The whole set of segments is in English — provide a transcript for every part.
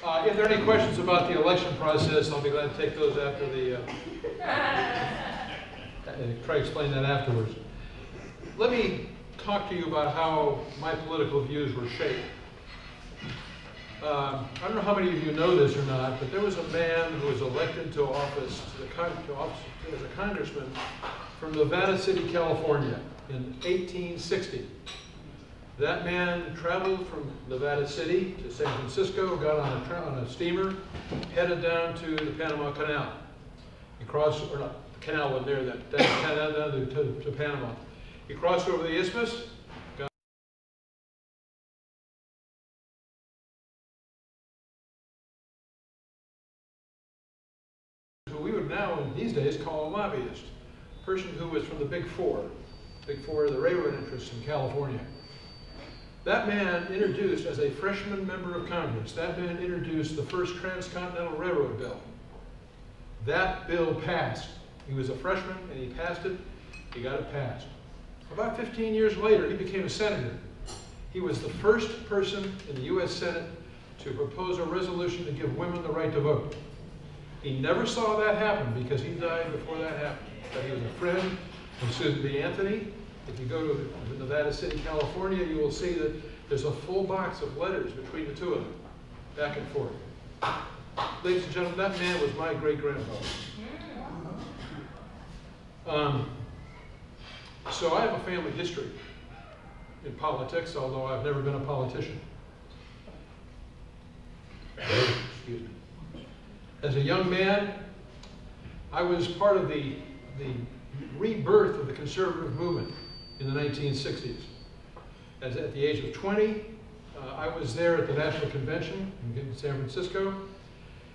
If there are any questions about the election process, I'll be glad to take those after the, try to explain that afterwards. Let me talk to you about how my political views were shaped. I don't know how many of you know this or not, but there was a man who was elected to office, as a congressman from Nevada City, California in 1860. That man traveled from Nevada City to San Francisco, got on a steamer, headed down to the Panama Canal. He crossed, or not, the canal wasn't there then, down to Panama. He crossed over the isthmus, who we would now, in these days, call a lobbyist. A person who was from the Big Four of the railroad interests in California. That man introduced, as a freshman member of Congress, that man introduced the first transcontinental railroad bill. That bill passed. He was a freshman and he passed it. He got it passed. About 15 years later, he became a senator. He was the first person in the U.S. Senate to propose a resolution to give women the right to vote. He never saw that happen because he died before that happened. But he was a friend of Susan B. Anthony. If you go to Nevada City, California, you will see that there's a full box of letters between the two of them, back and forth. Ladies and gentlemen, that man was my great-grandfather. So I have a family history in politics, although I've never been a politician. Excuse me. As a young man, I was part of the rebirth of the conservative movement in the 1960s. At the age of 20, I was there at the National Convention in San Francisco,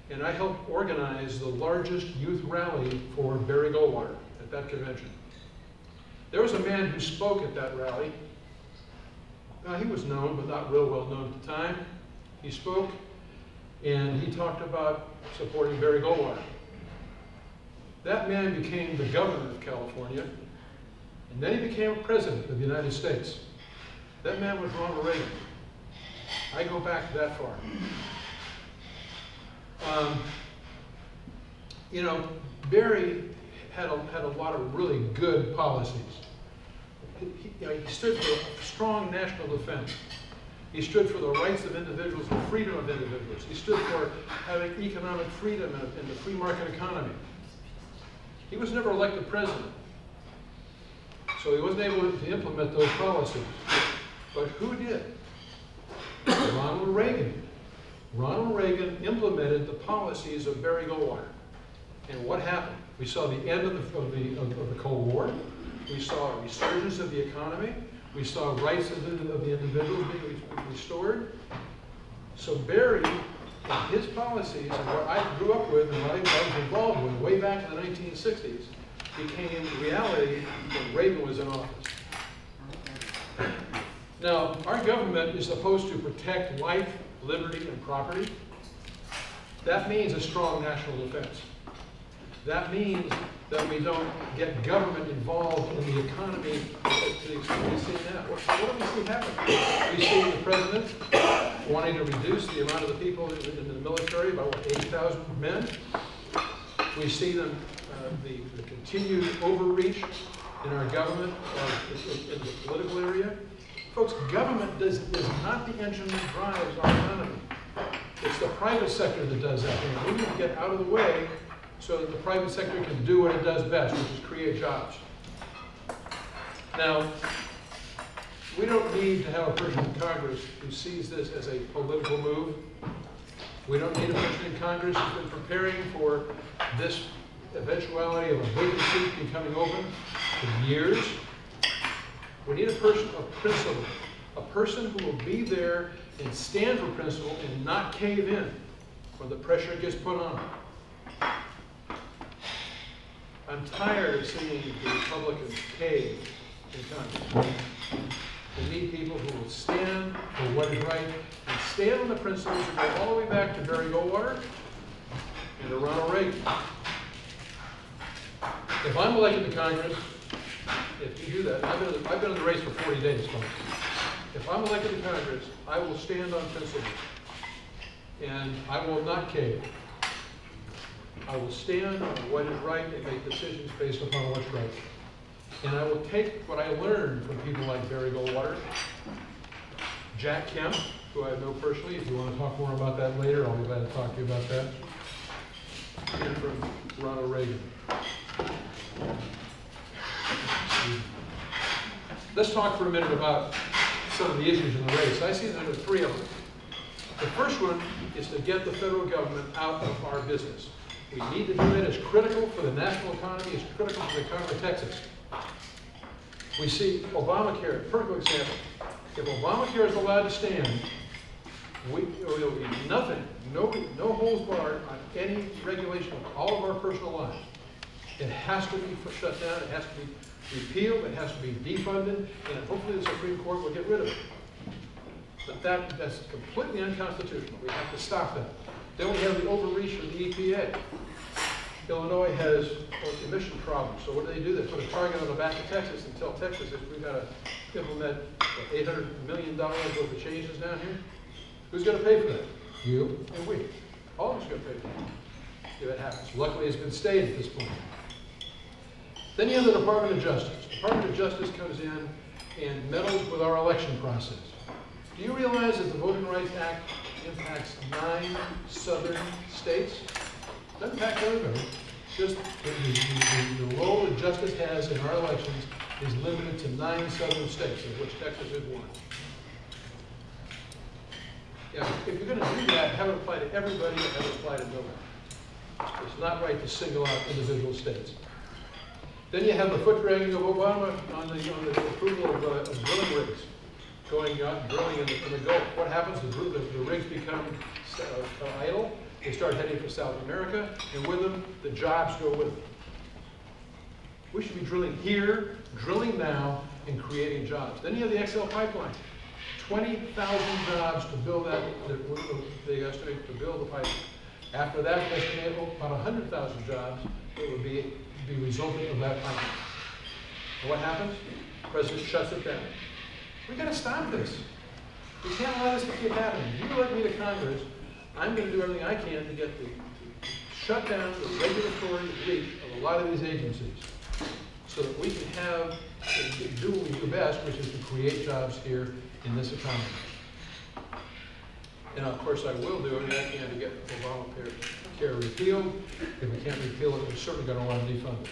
and I helped organize the largest youth rally for Barry Goldwater at that convention. There was a man who spoke at that rally. He was known, but not real well known at the time. He spoke, and he talked about supporting Barry Goldwater. That man became the governor of California, and then he became president of the United States. That man was Ronald Reagan. I go back that far. You know, Barry had a lot of really good policies. He stood for a strong national defense. He stood for the rights of individuals and freedom of individuals. He stood for having economic freedom in the free market economy. He was never elected president, so he wasn't able to implement those policies. But who did? Ronald Reagan. Ronald Reagan implemented the policies of Barry Goldwater. And what happened? We saw the end of the Cold War. We saw a resurgence of the economy. We saw rights of the individuals being restored. So Barry, and his policies, and what I grew up with and what I was involved with way back in the 1960s, became reality when Reagan was in office. Now, our government is supposed to protect life, liberty, and property. That means a strong national defense. That means that we don't get government involved in the economy to the extent we see now. What do we see happen? We see the president wanting to reduce the amount of the people in the military by, what, 80,000 men? We see them, the continued overreach in our government in the political area. Folks, government is not the engine that drives our economy. It's the private sector that does that. And we need to get out of the way so that the private sector can do what it does best, which is create jobs. Now, we don't need to have a person in Congress who sees this as a political move. We don't need a person in Congress who's been preparing for this eventuality of a vacant seat becoming open for years. We need a person of principle, a person who will be there and stand for principle and not cave in when the pressure gets put on them. I'm tired of seeing the Republicans cave in Congress. We need people who will stand for what is right and stand on the principles that go all the way back to Barry Goldwater and to Ronald Reagan. If I'm elected to Congress, if you do that, I've been in the race for 40 days, folks. If I'm elected to Congress, I will stand on principles. and I will not cave. I will stand on what is right and make decisions based upon what's right. And I will take what I learned from people like Barry Goldwater, Jack Kemp, who I know personally. If you want to talk more about that later, I'll be glad to talk to you about that. And from Ronald Reagan. Let's talk for a minute about some of the issues in the race. I see there are three of them. The first one is to get the federal government out of our business. We need to do that. It's critical for the national economy. It's critical for the economy of Texas. We see Obamacare, perfect example. If Obamacare is allowed to stand, there will be nothing, no holds barred on any regulation of all of our personal lives. It has to be shut down. It has to be repealed. It has to be defunded, and hopefully the Supreme Court will get rid of it. But that's completely unconstitutional. We have to stop that. Then we have the overreach of the EPA. Illinois has emission problems. So what do? They put a target on the back of Texas and tell Texas if we've got to implement $800 million worth of changes down here. Who's going to pay for that? You and we. All of us are going to pay for that if it happens. Luckily, it's been stayed at this point. Then you have the Department of Justice. The Department of Justice comes in and meddles with our election process. Do you realize that the Voting Rights Act impacts 9 southern states? Doesn't impact everybody. Just the role that justice has in our elections is limited to 9 southern states, of which Texas is one. Yeah, if you're going to do that, have it apply to everybody and have it apply to nobody. It's not right to single out individual states. Then you have the foot dragging of Obama on the approval of drilling rigs going out and drilling in the Gulf. What happens? The rigs become idle. They start heading for South America, and with them, the jobs go with them. We should be drilling here, drilling now, and creating jobs. Then you have the XL pipeline. 20,000 jobs to build that, they estimate to build the pipeline. After that, they estimate about 100,000 jobs that would be resulting of that pipeline. And what happens? The president shuts it down. We've got to stop this. We can't allow this to keep happening. If you elect me to Congress, I'm going to do everything I can to get to shut down the regulatory reach of a lot of these agencies so that we can do what we do best, which is to create jobs here in this economy. And of course, I will do everything I can to get Obamacare repealed. If we can't repeal it, we're certainly going to want to defund it.